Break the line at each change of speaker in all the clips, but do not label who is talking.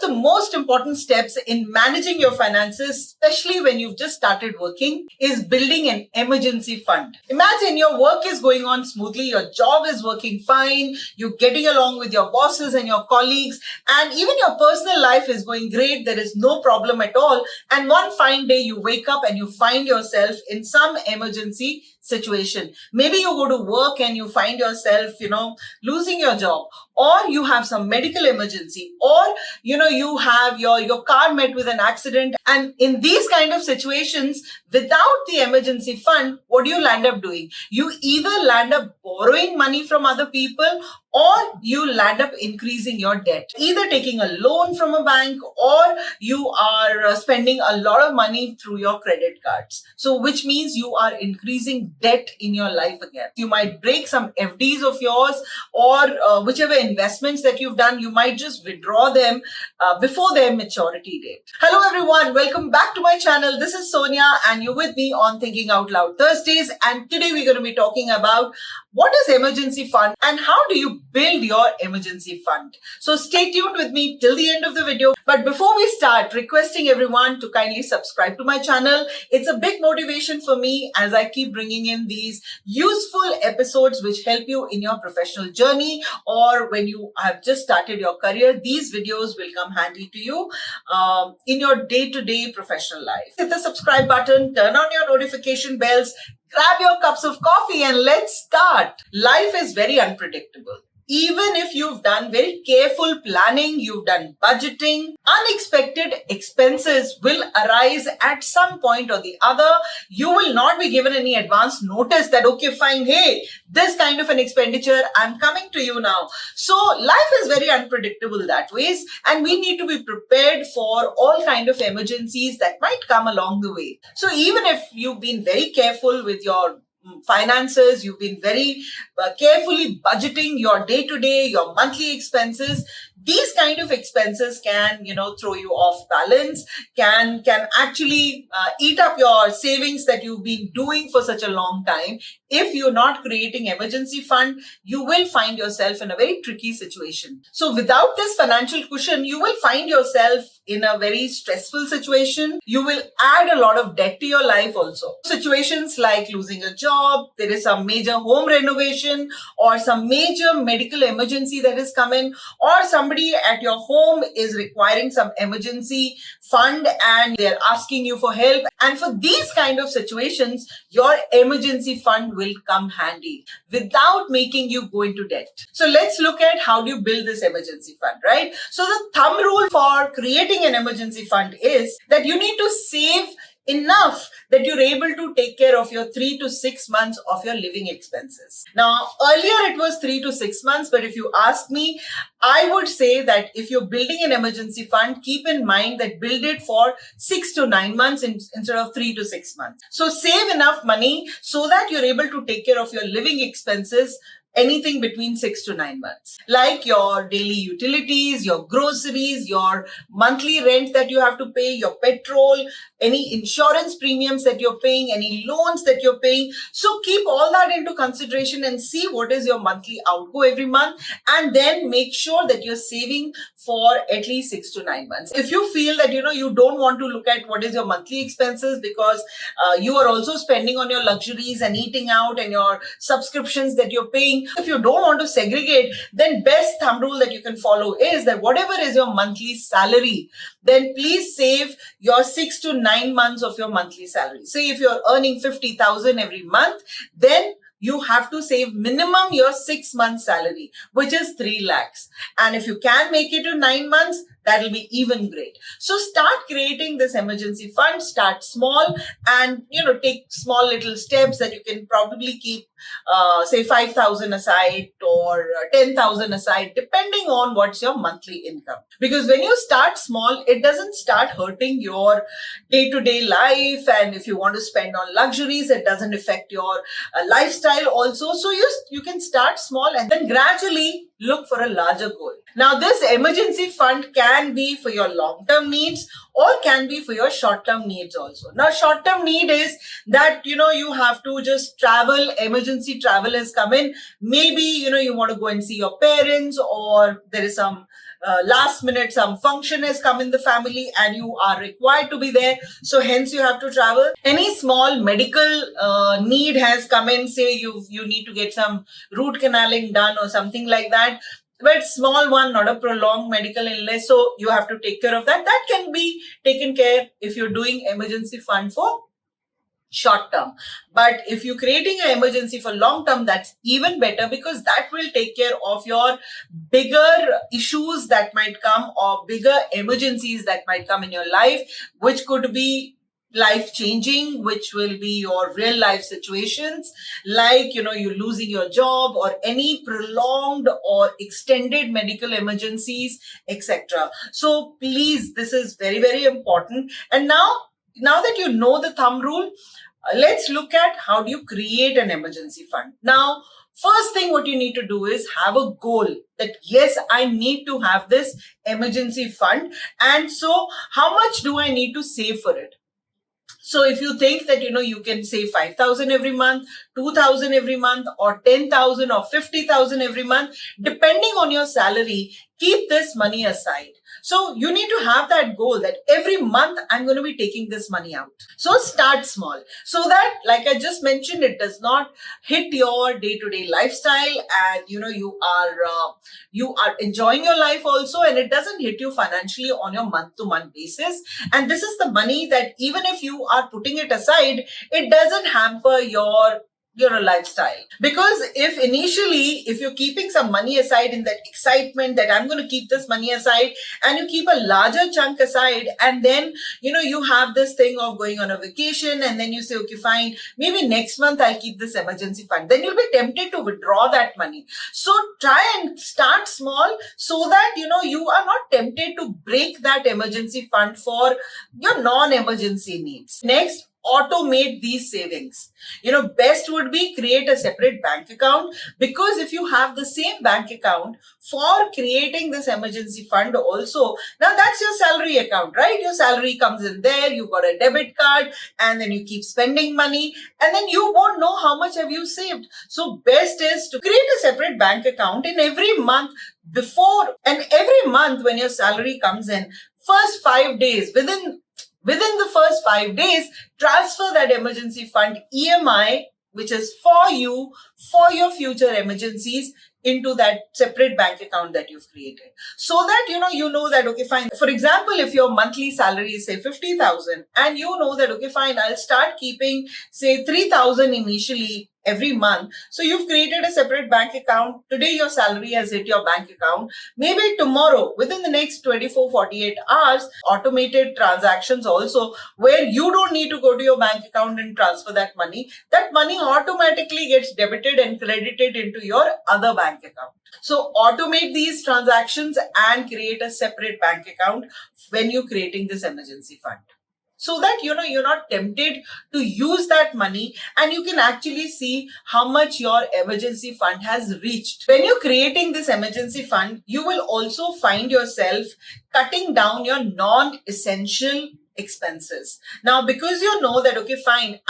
the most important steps in managing your finances, especially when you've just started working, is building an emergency fund. Imagine your work is going on smoothly, your job is working fine, you're getting along with your bosses and your colleagues, and even your personal life is going great. There is no problem at all. And one fine day you wake up and you find yourself in some emergency situation. Maybe you go to work and you find yourself, losing your job, or you have some medical emergency, or you have your car met with an accident. And in these kind of situations, without the emergency fund, what do you land up doing? You either land up borrowing money from other people, or you land up increasing your debt, either taking a loan from a bank, or you are spending a lot of money through your credit cards. So which means you are increasing debt in your life again. You might break some FDs of yours, or whichever investments that you've done, you might just withdraw them before their maturity date. Hello everyone, welcome back to my channel. This is Sonia and you're with me on Thinking Out Loud Thursdays, and today we're going to be talking about what is emergency fund and how do you build your emergency fund. So stay tuned with me till the end of the video. But before we start, requesting everyone to kindly subscribe to my channel. It's a big motivation for me as I keep bringing in these useful episodes which help you in your professional journey, or when you have just started your career, these videos will come handy to you in your day-to-day professional life. Hit the subscribe button, turn on your notification bells, grab your cups of coffee, and let's start. Life is very unpredictable. Even if you've done very careful planning, you've done budgeting, unexpected expenses will arise at some point or the other. You will not be given any advance notice that, okay, fine, hey, this kind of an expenditure, I'm coming to you now. So life is very unpredictable that ways, and we need to be prepared for all kind of emergencies that might come along the way. So even if you've been very careful with your finances, you've been very carefully budgeting your day-to-day, your monthly expenses, these kind of expenses can, throw you off balance, can actually eat up your savings that you've been doing for such a long time. If you're not creating emergency fund, you will find yourself in a very tricky situation. So without this financial cushion, you will find yourself in a very stressful situation. You will add a lot of debt to your life also. Situations like losing a job, there is some major home renovation, or some major medical emergency that is coming, or somebody at your home is requiring some emergency fund and they're asking you for help. And for these kind of situations, your emergency fund will come handy without making you go into debt. So let's look at how do you build this emergency fund, right? So the thumb rule for creating an emergency fund is that you need to save enough that you're able to take care of your 3 to 6 months of your living expenses. Now, earlier it was 3 to 6 months, but if you ask me, I would say that if you're building an emergency fund, keep in mind that build it for 6 to 9 months instead of 3 to 6 months. So save enough money so that you're able to take care of your living expenses anything between 6 to 9 months, like your daily utilities, your groceries, your monthly rent that you have to pay, your petrol, any insurance premiums that you're paying, any loans that you're paying. So keep all that into consideration and see what is your monthly outgo every month, and then make sure that you're saving for at least 6 to 9 months. If you feel that, you don't want to look at what is your monthly expenses because you are also spending on your luxuries and eating out and your subscriptions that you're paying, if you don't want to segregate, then best thumb rule that you can follow is that whatever is your monthly salary, then please save your 6 to 9 months of your monthly salary. Say if you're earning 50,000 every month, then you have to save minimum your 6 months salary, which is 3 lakhs. And if you can make it to 9 months, that'll be even great. So start creating this emergency fund, start small, and take small little steps that you can probably keep say 5,000 aside or 10,000 aside, depending on what's your monthly income. Because when you start small, it doesn't start hurting your day-to-day life. And if you want to spend on luxuries, it doesn't affect your lifestyle also. So you can start small and then gradually look for a larger goal. Now, this emergency fund can be for your long-term needs or can be for your short-term needs also. Now, short-term need is that, you have to just travel, emergency travel has come in. Maybe, you want to go and see your parents, or there is some last minute some function has come in the family and you are required to be there, so hence you have to travel. Any small medical need has come in, say you need to get some root canaling done or something like that, but small one, not a prolonged medical illness, so you have to take care of that. That can be taken care if you're doing emergency fund for short term. But if you're creating an emergency for long term, that's even better, because that will take care of your bigger issues that might come, or bigger emergencies that might come in your life, which could be life changing, which will be your real life situations, like you're losing your job, or any prolonged or extended medical emergencies, etc. So please, this is very, very important. And now that you know the thumb rule, let's look at how do you create an emergency fund. Now, first thing what you need to do is have a goal that, yes, I need to have this emergency fund. And so how much do I need to save for it? So if you think that, you can save 5,000 every month, 2,000 every month, or 10,000 or 50,000 every month, depending on your salary, keep this money aside. So you need to have that goal that every month I'm going to be taking this money out. So start small, so that, like I just mentioned, it does not hit your day-to-day lifestyle, and you are enjoying your life also, and it doesn't hit you financially on your month-to-month basis. And this is the money that, even if you are putting it aside, it doesn't hamper your lifestyle. Because if you're keeping some money aside in that excitement that I'm going to keep this money aside, and you keep a larger chunk aside, and then you have this thing of going on a vacation, and then you say, okay, fine, maybe next month I'll keep this emergency fund, then you'll be tempted to withdraw that money. So try and start small, so that you are not tempted to break that emergency fund for your non-emergency needs. Next, automate these savings. Best would be create a separate bank account, because if you have the same bank account for creating this emergency fund also, now that's your salary account, right? Your salary comes in there, you've got a debit card, and then you keep spending money, and then you won't know how much have you saved. So best is to create a separate bank account in every month before, and every month when your salary comes in, first 5 days, within the first 5 days, transfer that emergency fund EMI, which is for you, for your future emergencies, into that separate bank account that you've created. So that, you know that, okay, fine. For example, if your monthly salary is, say, 50,000, and you know that, okay, fine, I'll start keeping, say, 3,000 initially every month. So you've created a separate bank account. Today, your salary has hit your bank account. Maybe tomorrow, within the next 24, 48 hours, automated transactions also, where you don't need to go to your bank account and transfer that money. That money automatically gets debited and credited into your other bank account. So automate these transactions and create a separate bank account when you're creating this emergency fund, so that you're not tempted to use that money, and you can actually see how much your emergency fund has reached. When you're creating this emergency fund, you will also find yourself cutting down your non-essential expenses. Now, because you know that, okay, fine,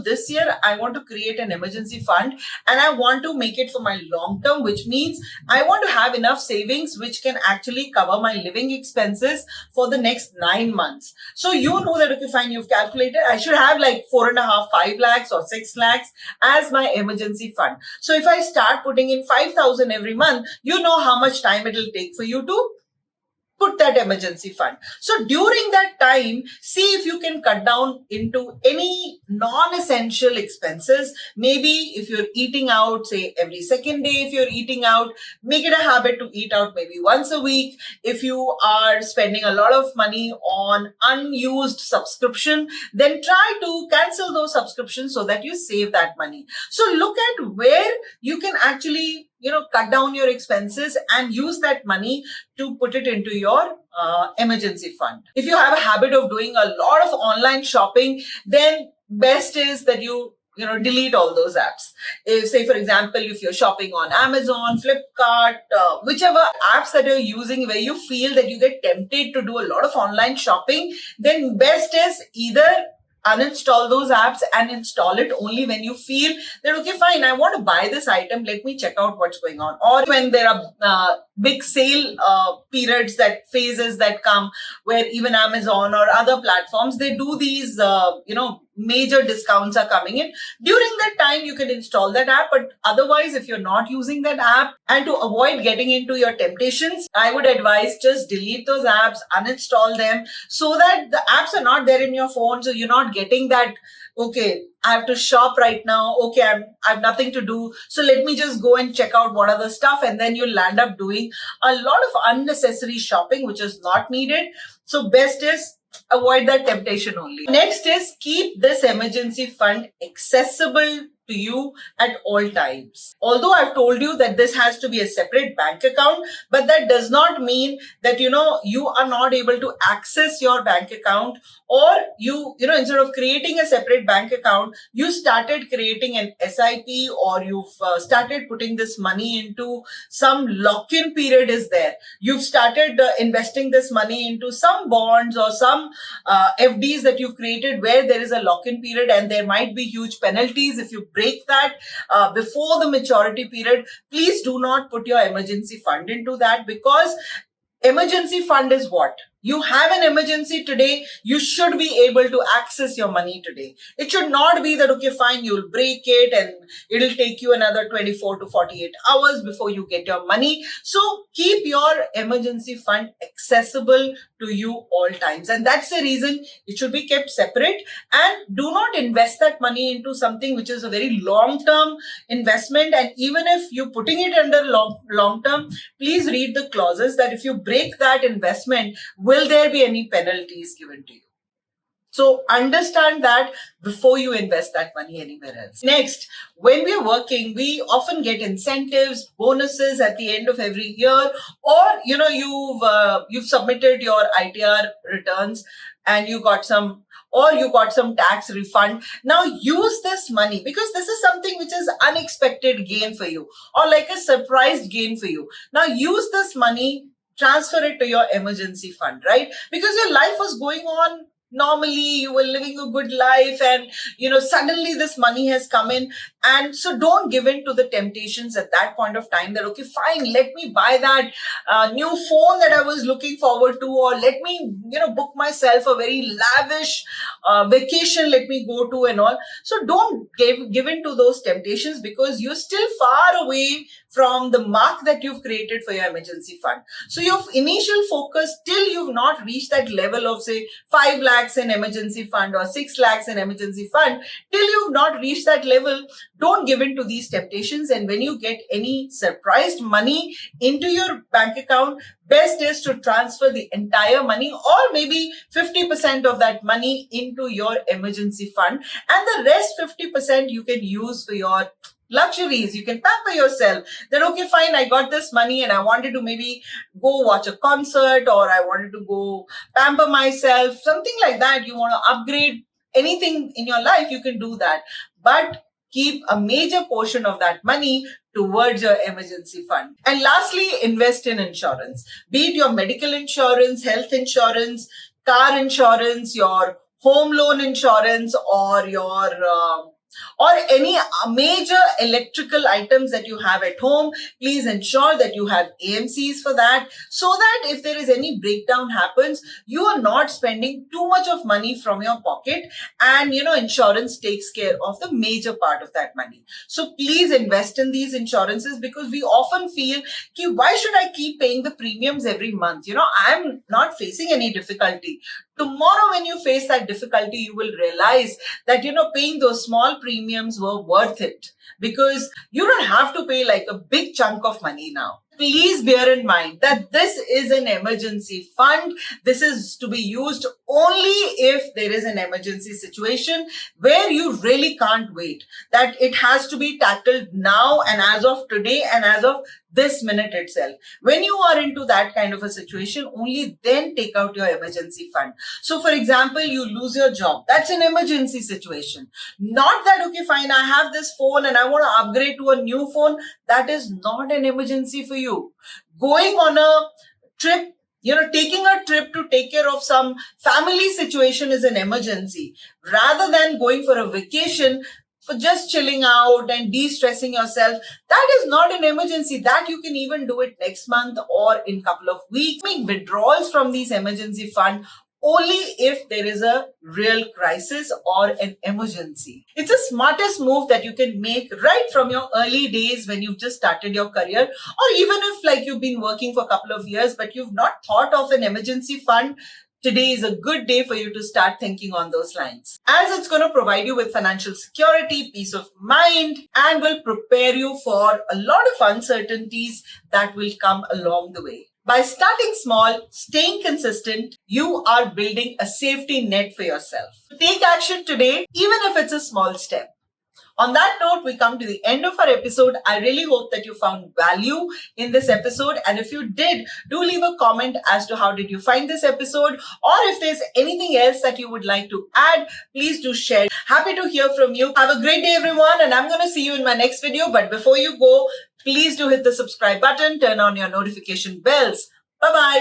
this year I want to create an emergency fund, and I want to make it for my long term, which means I want to have enough savings which can actually cover my living expenses for the next 9 months. So you know that, okay, fine, you've calculated, I should have like 4.5, 5 lakhs or 6 lakhs as my emergency fund. So if I start putting in 5,000 every month, you know how much time it'll take for you to put that emergency fund. So during that time, see if you can cut down into any non-essential expenses. Maybe if you're eating out, say every second day, if you're eating out, make it a habit to eat out maybe once a week. If you are spending a lot of money on unused subscription, then try to cancel those subscriptions so that you save that money. So look at where you can actually cut down your expenses and use that money to put it into your emergency fund. If you have a habit of doing a lot of online shopping, then best is that you delete all those apps. If, say, for example, if you're shopping on Amazon, Flipkart, whichever apps that you're using where you feel that you get tempted to do a lot of online shopping, then best is either uninstall those apps and install it only when you feel that, okay, fine, I want to buy this item, let me check out what's going on. Or when there are big sale periods, that phases that come, where even Amazon or other platforms, they do these major discounts are coming in. During that time you can install that app, but otherwise if you're not using that app, and to avoid getting into your temptations, I would advise just delete those apps, uninstall them, so that the apps are not there in your phone, so you're not getting that, okay, I have to shop right now. Okay, I have nothing to do, so let me just go and check out what other stuff, and then you'll land up doing a lot of unnecessary shopping, which is not needed. So best is avoid that temptation only. Next is keep this emergency fund accessible to you at all times. Although I've told you that this has to be a separate bank account, but that does not mean that you are not able to access your bank account, or instead of creating a separate bank account, you started creating an SIP, or you've started putting this money into some lock-in period is there. You've started investing this money into some bonds or some FDs that you've created where there is a lock-in period, and there might be huge penalties if you break that before the maturity period. Please do not put your emergency fund into that, because emergency fund is what? You have an emergency today, you should be able to access your money today. It should not be that, okay, fine, you'll break it and it'll take you another 24 to 48 hours before you get your money. So keep your emergency fund accessible to you all times. And that's the reason it should be kept separate. And do not invest that money into something which is a very long-term investment. And even if you're putting it under long-term, please read the clauses that if you break that investment, will there be any penalties given to you? So understand that before you invest that money anywhere else. Next, when we're working, we often get incentives, bonuses at the end of every year, or you've submitted your ITR returns and you got some tax refund. Now use this money, because this is something which is unexpected gain for you, or like a surprise gain for you. Now use this money, transfer it to your emergency fund, right? Because your life was going on normally, you were living a good life, and suddenly this money has come in. And so don't give in to the temptations at that point of time that, okay, fine, let me buy that new phone that I was looking forward to, or let me book myself a very lavish vacation, let me go to, and all. So don't give in to those temptations, because you're still far away from the mark that you've created for your emergency fund. So your initial focus, till you've not reached that level of, say, 5 lakhs in emergency fund or 6 lakhs in emergency fund, till you've not reached that level, don't give in to these temptations. And when you get any surprised money into your bank account, best is to transfer the entire money, or maybe 50% of that money into your emergency fund, and the rest 50% you can use for your luxuries. You can pamper yourself. Then, okay, fine, I got this money and I wanted to maybe go watch a concert, or I wanted to go pamper myself, something like that. You want to upgrade anything in your life, you can do that. But keep a major portion of that money towards your emergency fund. And lastly, invest in insurance. Be it your medical insurance, health insurance, car insurance, your home loan insurance, or your or any major electrical items that you have at home. Please ensure that you have AMCs for that, so that if there is any breakdown happens, you are not spending too much of money from your pocket, and insurance takes care of the major part of that money. So please invest in these insurances, because we often feel, why should I keep paying the premiums every month? I'm not facing any difficulty. Tomorrow, when you face that difficulty, you will realize that, paying those small premiums were worth it, because you don't have to pay like a big chunk of money now. Please bear in mind that this is an emergency fund. This is to be used only if there is an emergency situation where you really can't wait, that it has to be tackled now and as of today and as of this minute itself. When you are into that kind of a situation, only then take out your emergency fund. So for example, you lose your job. That's an emergency situation. Not that, okay, fine, I have this phone and I want to upgrade to a new phone. That is not an emergency for you. Going on a trip, taking a trip to take care of some family situation is an emergency. Rather than going for a vacation, for just chilling out and de-stressing yourself, that is not an emergency. That you can even do it next month or in a couple of weeks. Make withdrawals from these emergency fund only if there is a real crisis or an emergency. It's the smartest move that you can make right from your early days when you've just started your career, or even if like you've been working for a couple of years but you've not thought of an emergency fund. Today is a good day for you to start thinking on those lines, as it's going to provide you with financial security, peace of mind, and will prepare you for a lot of uncertainties that will come along the way. By starting small, staying consistent, you are building a safety net for yourself. Take action today, even if it's a small step. On that note, we come to the end of our episode. I really hope that you found value in this episode. And if you did, do leave a comment as to how did you find this episode, or if there's anything else that you would like to add, please do share. Happy to hear from you. Have a great day, everyone. And I'm going to see you in my next video. But before you go, please do hit the subscribe button, turn on your notification bells. Bye-bye.